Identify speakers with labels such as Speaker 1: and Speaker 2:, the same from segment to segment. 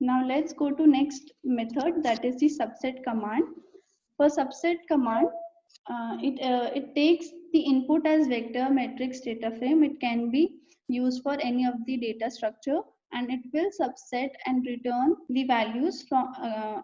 Speaker 1: Now let's go to next method, that is the subset command. For subset command, it takes the input as vector, matrix, data frame. It can be used for any of the data structure, and it will subset and return the values from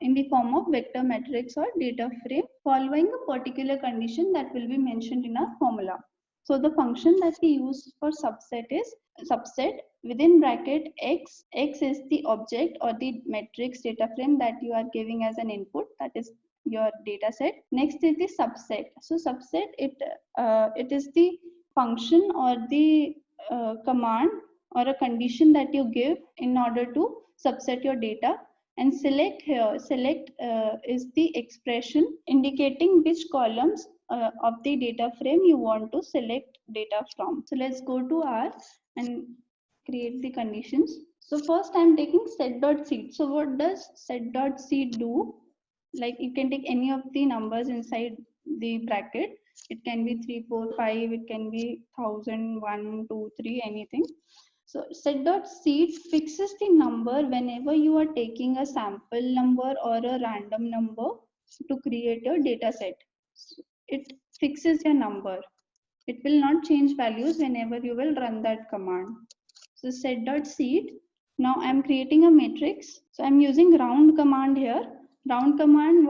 Speaker 1: in the form of vector, matrix or data frame following a particular condition that will be mentioned in our formula. So the function that we use for subset is subset within bracket x is the object or the matrix data frame that you are giving as an input, that is your data set. Next is the subset. So subset, it is the function or the command or a condition that you give in order to subset your data. And select here, select is the expression indicating which columns of the data frame you want to select data from. So let's go to R and create the conditions. So first I'm taking set.seed. So what does set.seed do? Like you can take any of the numbers inside the bracket. It can be 3, 4, 5, it can be 1000, 1, 2, 3, anything. So set.seed fixes the number whenever you are taking a sample number or a random number to create a data set. So it fixes your number. It will not change values whenever you will run that command. So set.seed. Now I'm creating a matrix. So I'm using round command here. Round command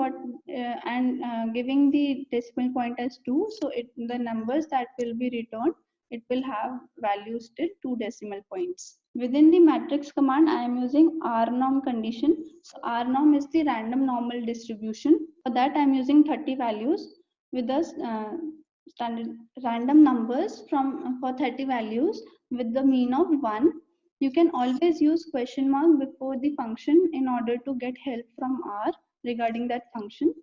Speaker 1: giving the decimal point as 2. So the numbers that will be returned, it will have values till 2 decimal points. Within the matrix command, I am using rnorm condition. So rnorm is the random normal distribution. For that, I am using 30 values with the standard random numbers for 30 values with the mean of 1. You can always use question mark before the function in order to get help from R regarding that function.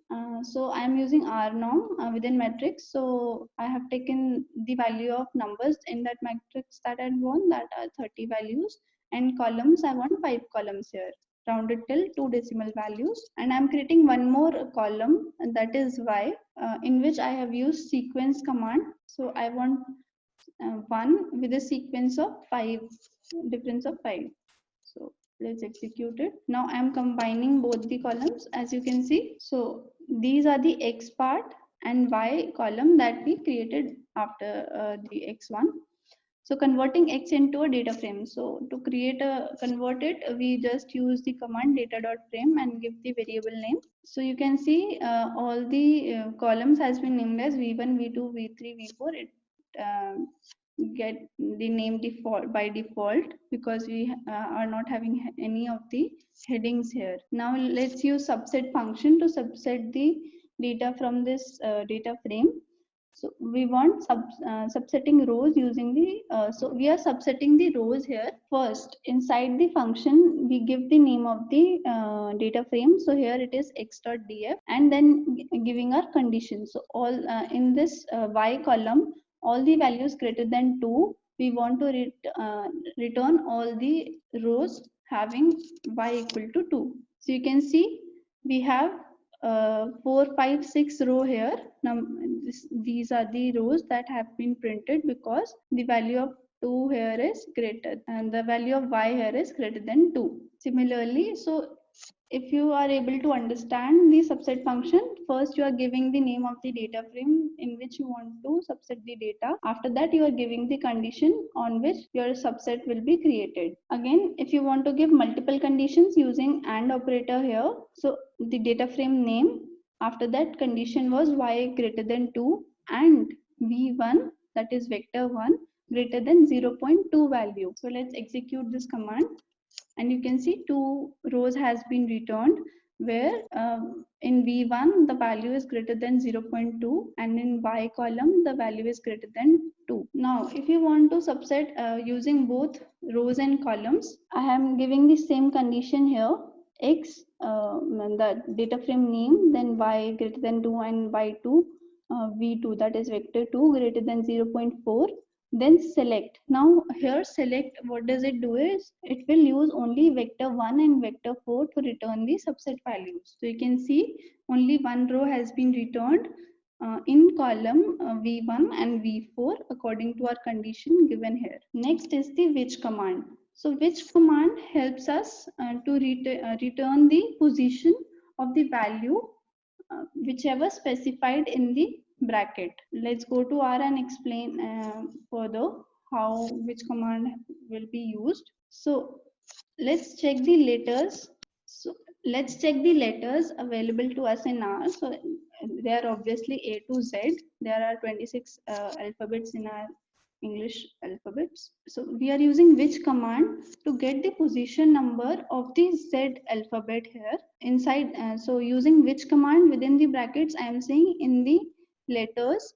Speaker 1: So I am using rnorm within matrix. So I have taken the value of numbers in that matrix that I want, that are 30 values, and columns, I want 5 columns here, rounded till 2 decimal values. And I'm creating one more column, and that is y, in which I have used sequence command. So I want 1 with a sequence of 5, difference of 5. So let's execute it. Now I'm combining both the columns, as you can see. So these are the x part and y column that we created after the x1. So converting x into a data frame. So to convert it, we just use the command data.frame and give the variable name. So you can see all the columns has been named as v1, v2, v3, v4. It get the name default by default because we are not having any of the headings here. Now let's use subset function to subset the data from this data frame. So we want subsetting rows using the so we are subsetting the rows here. First, inside the function we give the name of the data frame. So here it is x.df, and then giving our condition. So all in this y column, all the values greater than 2, we want to return all the rows having y equal to 2. So you can see we have 4, 5, 6 row here. Now these are the rows that have been printed because the value of 2 here is greater and the value of y here is greater than 2. Similarly, so if you are able to understand the subset function, first you are giving the name of the data frame in which you want to subset the data. After that, you are giving the condition on which your subset will be created. Again, if you want to give multiple conditions using AND operator here, so the data frame name, after that condition was y greater than 2 and v1, that is vector 1, greater than 0.2 value. So let's execute this command. And you can see 2 rows has been returned where in v1 the value is greater than 0.2 and in y column the value is greater than 2. Now if you want to subset using both rows and columns, I am giving the same condition here, x the data frame name, then y greater than 2 and y2 v2, that is vector 2 greater than 0.4. Then select. Now here select, what does it do is it will use only vector 1 and vector 4 to return the subset values. So you can see only one row has been returned in column v1 and v4 according to our condition given here. Next is the which command. So which command helps us to return the position of the value whichever specified in the bracket. Let's go to R and explain further how which command will be used. So let's check the letters. So let's check the letters available to us in R. So they are obviously A to Z. There are 26 alphabets in our English alphabets. So we are using which command to get the position number of the Z alphabet here inside. So using which command within the brackets, I am saying in the letters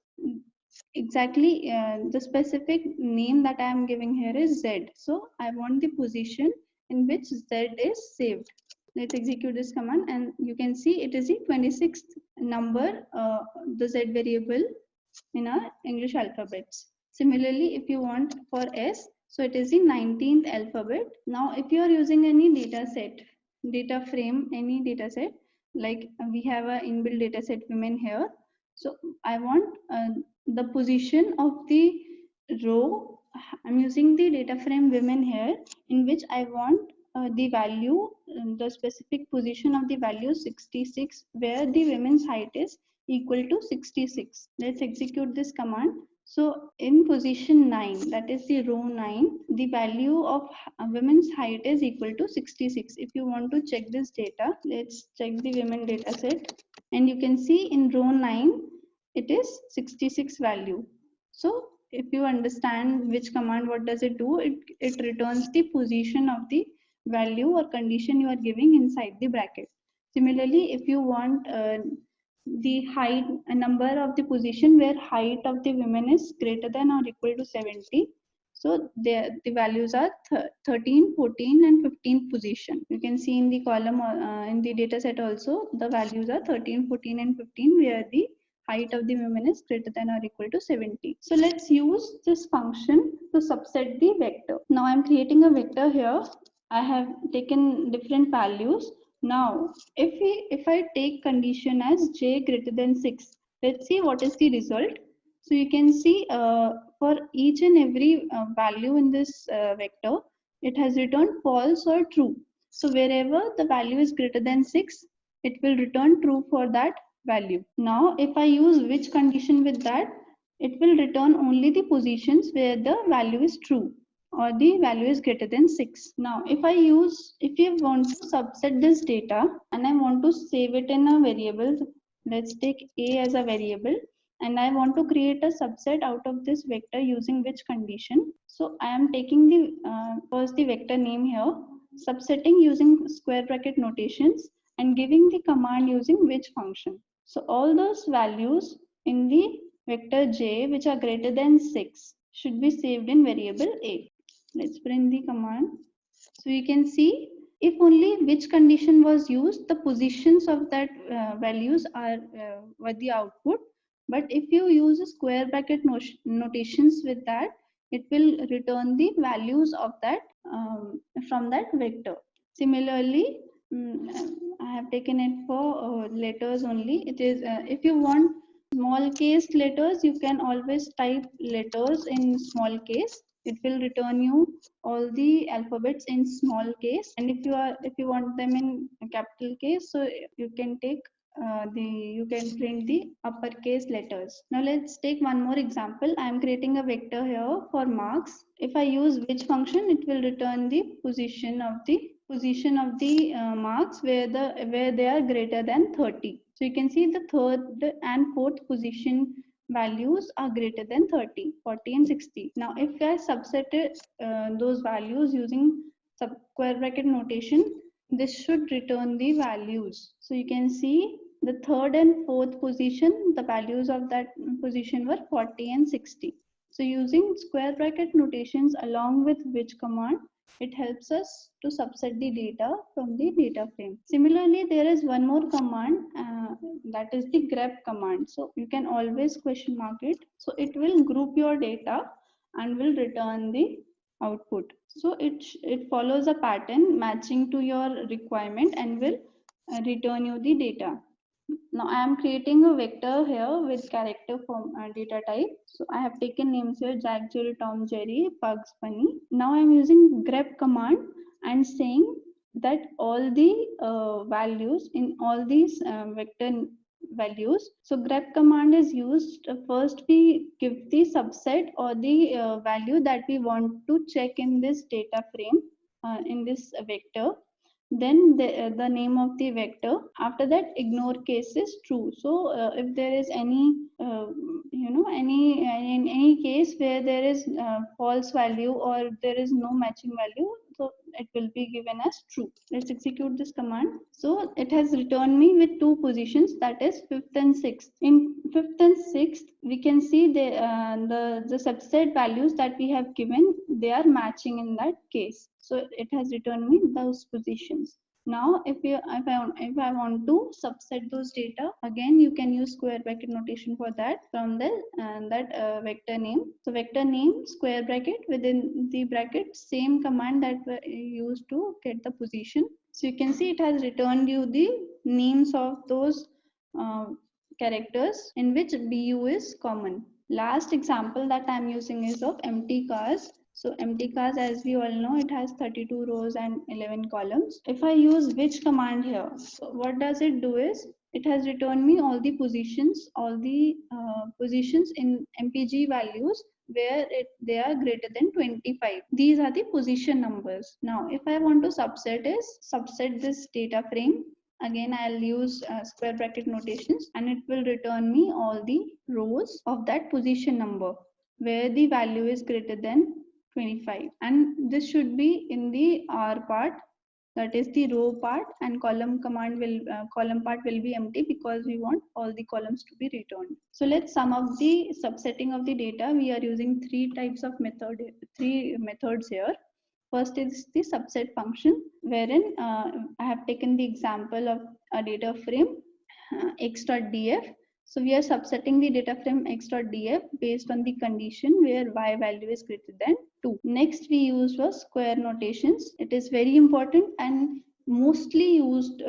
Speaker 1: exactly the specific name that I am giving here is Z. So I want the position in which Z is saved. Let's execute this command and you can see it is the 26th number, the Z variable in our English alphabets. Similarly, if you want for S, so it is the 19th alphabet. Now, if you are using any data set, data frame, any data set, like we have a inbuilt data set women here. So I want the position of the row. I'm using the data frame women here, in which I want the value, the specific position of the value 66, where the women's height is equal to 66. Let's execute this command. So in position 9, that is the row 9, the value of women's height is equal to 66. If you want to check this data, let's check the women data set, and you can see in row 9 it is 66 value. So if you understand which command, what does it do, it returns the position of the value or condition you are giving inside the bracket. Similarly, if you want the height, a number of the position where height of the women is greater than or equal to 70, so the values are 13, 14 and 15 position. You can see in the column in the data set also the values are 13, 14 and 15 where the height of the women is greater than or equal to 70. So let's use this function to subset the vector. Now I'm creating a vector here. I have taken different values. Now if I take condition as j greater than 6, let's see what is the result. So you can see for each and every value in this vector, it has returned false or true. So wherever the value is greater than 6, it will return true for that value. Now if I use which condition with that, it will return only the positions where the value is true or the value is greater than 6. Now if you want to subset this data and I want to save it in a variable, let's take a as a variable, and I want to create a subset out of this vector using which condition. So I am taking the first the vector name here, subsetting using square bracket notations and giving the command using which function. So all those values in the vector j which are greater than 6 should be saved in variable a. Let's print the command. So you can see if only which condition was used, the positions of that values were the output. But if you use a square bracket notations with that, it will return the values of that from that vector. Similarly, I have taken it for letters only. It is if you want small case letters, you can always type letters in small case. It will return you all the alphabets in small case, and if you want them in capital case, so you can take you can print the uppercase letters. Now let's take one more example. I am creating a vector here for marks. If I use which function, it will return the position of the marks where they are greater than 30. So you can see the third and fourth position values are greater than 30, 40 and 60. Now if I subsetted those values using square bracket notation, this should return the values. So you can see the third and fourth position, the values of that position were 40 and 60. So using square bracket notations along with which command, it helps us to subset the data from the data frame. Similarly, there is one more command that is the grep command. So you can always question mark it. So it will group your data and will return the output. So it follows a pattern matching to your requirement and will return you the data. Now I am creating a vector here with character form data type. So I have taken names here: Jack, Jill, Tom, Jerry, Bugs Bunny. Now I am using grep command and saying that all the values in all these vector values. So grep command is used. First we give the subset or the value that we want to check in this data frame in this vector, then the name of the vector. After that, ignore case is true. So if there is any any in any case where there is false value or there is no matching value, so it will be given as true. Let's execute this command. So it has returned me with two positions, that is fifth and sixth. In fifth and sixth, we can see the subset values that we have given, they are matching in that case. So it has returned me those positions. Now if I want to subset those data, again you can use square bracket notation for that from the vector name. So vector name square bracket, within the bracket same command that we used to get the position. So you can see it has returned you the names of those uh, characters in which BU is common. Last example that I am using is of empty cars. So empty cars, as we all know, it has 32 rows and 11 columns. If I use which command here, so what does it do is, it has returned me all the positions, positions in MPG values where they are greater than 25. These are the position numbers. Now, if I want to subset this data frame, again I'll use square bracket notations, and it will return me all the rows of that position number where the value is greater than 25, and this should be in the R part, that is the row part, and column part will be empty because we want all the columns to be returned. So let's sum up the subsetting of the data. We are using three methods here. First is the subset function, wherein I have taken the example of a data frame x.df. So we are subsetting the data frame x.df based on the condition where y value is greater than 2. Next we used was square notations. It is very important and mostly used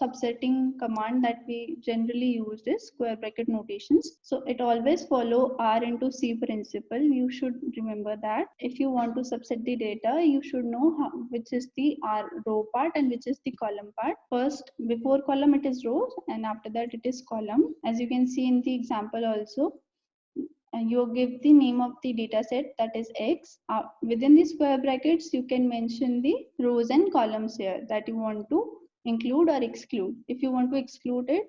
Speaker 1: subsetting command that we generally use is square bracket notations. So it always follow R into C principle. You should remember that. If you want to subset the data, you should know which is the R row part and which is the column part. First, before column it is rows, and after that it is column. As you can see in the example also, and you give the name of the data set, that is X. Within the square brackets, you can mention the rows and columns here that you want to include or exclude. If you want to exclude it,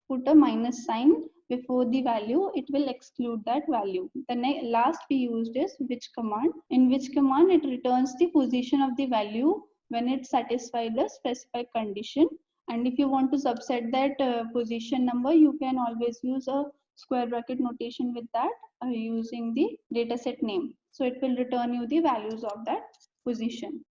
Speaker 1: put a minus sign before the value, it will exclude that value. The last we used is which command. In which command, it returns the position of the value when it satisfies the specified condition. And if you want to subset that position number, you can always use a square bracket notation with that using the dataset name. So it will return you the values of that position.